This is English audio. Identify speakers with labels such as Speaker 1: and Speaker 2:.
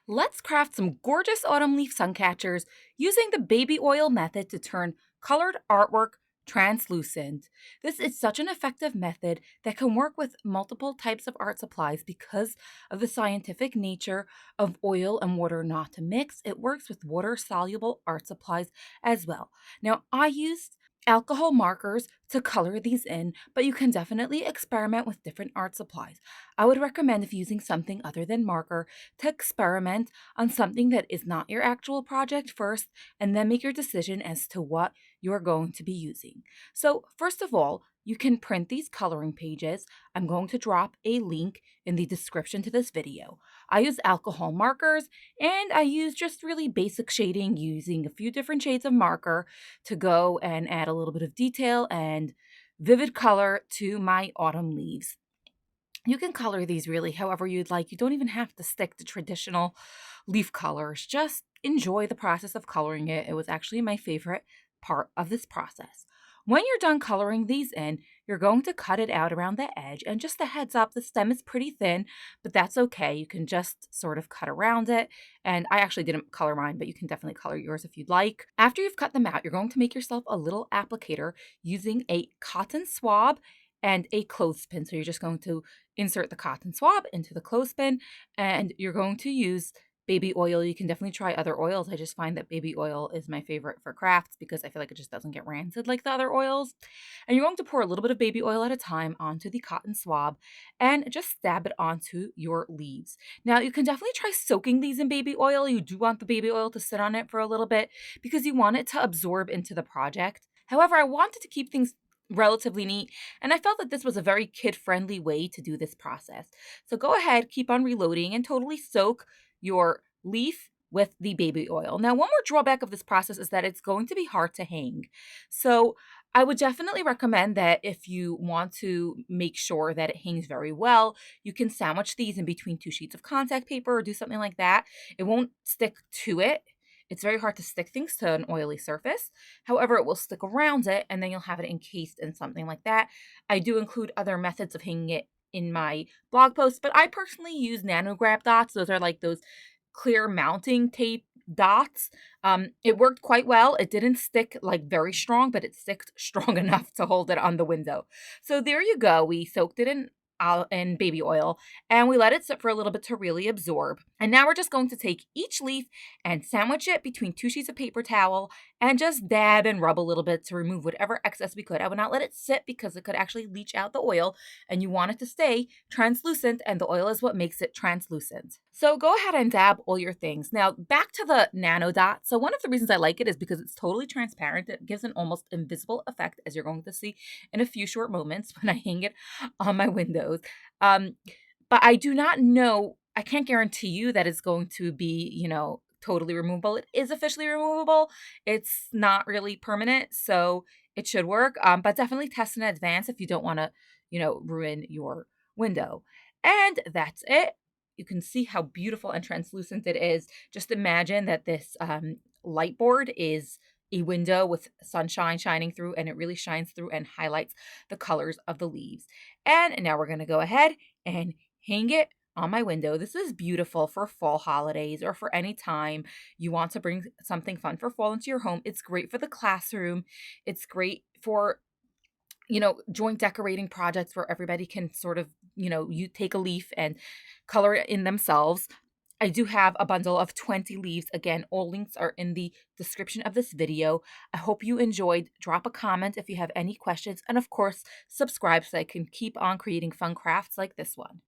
Speaker 1: Let's craft some gorgeous autumn leaf suncatchers using the baby oil method to turn colored artwork translucent. This is such an effective method that can work with multiple types of art supplies because of the scientific nature of oil and water not to mix. It works with water soluble art supplies as well. Now, I used alcohol markers to color these in, but you can definitely experiment with different art supplies. I would recommend, if using something other than marker, to experiment on something that is not your actual project first, and then make your decision as to what you're going to be using. So, first of all, you can print these coloring pages. I'm going to drop a link in the description to this video. I use alcohol markers and I use just really basic shading using a few different shades of marker to go and add a little bit of detail and vivid color to my autumn leaves. You can color these really however you'd like. You don't even have to stick to traditional leaf colors. Just enjoy the process of coloring it. It was actually my favorite part of this process. When you're done coloring these in, you're going to cut it out around the edge. And just a heads up, the stem is pretty thin, but that's okay. You can just sort of cut around it. And I actually didn't color mine, but you can definitely color yours if you'd like. After you've cut them out, you're going to make yourself a little applicator using a cotton swab and a clothespin. So you're just going to insert the cotton swab into the clothespin, and you're going to use baby oil. You can definitely try other oils. I just find that baby oil is my favorite for crafts because I feel like it just doesn't get rancid like the other oils. And you're going to pour a little bit of baby oil at a time onto the cotton swab and just stab it onto your leaves. Now, you can definitely try soaking these in baby oil. You do want the baby oil to sit on it for a little bit because you want it to absorb into the project. However, I wanted to keep things relatively neat, and I felt that this was a very kid-friendly way to do this process. So go ahead, keep on reloading, and totally soak your leaf with the baby oil. Now, one more drawback of this process is that it's going to be hard to hang. So I would definitely recommend that if you want to make sure that it hangs very well, you can sandwich these in between two sheets of contact paper or do something like that. It won't stick to it. It's very hard to stick things to an oily surface. However, it will stick around it and then you'll have it encased in something like that. I do include other methods of hanging it in my blog post, but I personally use nanograb dots. Those are like those clear mounting tape dots. It worked quite well. It didn't stick like very strong, but it sticked strong enough to hold it on the window. So there you go. We soaked it in baby oil and we let it sit for a little bit to really absorb. And now we're just going to take each leaf and sandwich it between two sheets of paper towel and just dab and rub a little bit to remove whatever excess we could. I would not let it sit because it could actually leach out the oil, and you want it to stay translucent, and the oil is what makes it translucent. So go ahead and dab all your things. Now back to the nano dot. So one of the reasons I like it is because it's totally transparent. It gives an almost invisible effect, as you're going to see in a few short moments when I hang it on my windows. Um, but I do not know, I can't guarantee you that it's going to be, totally removable. It is officially removable. It's not really permanent, so it should work. But definitely test in advance if you don't want to, ruin your window. And that's it. You can see how beautiful and translucent it is. Just imagine that this light board is a window with sunshine shining through, and it really shines through and highlights the colors of the leaves. And now we're going to go ahead and hang it on my window. This is beautiful for fall holidays or for any time you want to bring something fun for fall into your home. It's great for the classroom. It's great for joint decorating projects where everybody can sort of, you take a leaf and color it in themselves. I do have a bundle of 20 leaves. Again, all links are in the description of this video. I hope you enjoyed. Drop a comment if you have any questions. And of course, subscribe so I can keep on creating fun crafts like this one.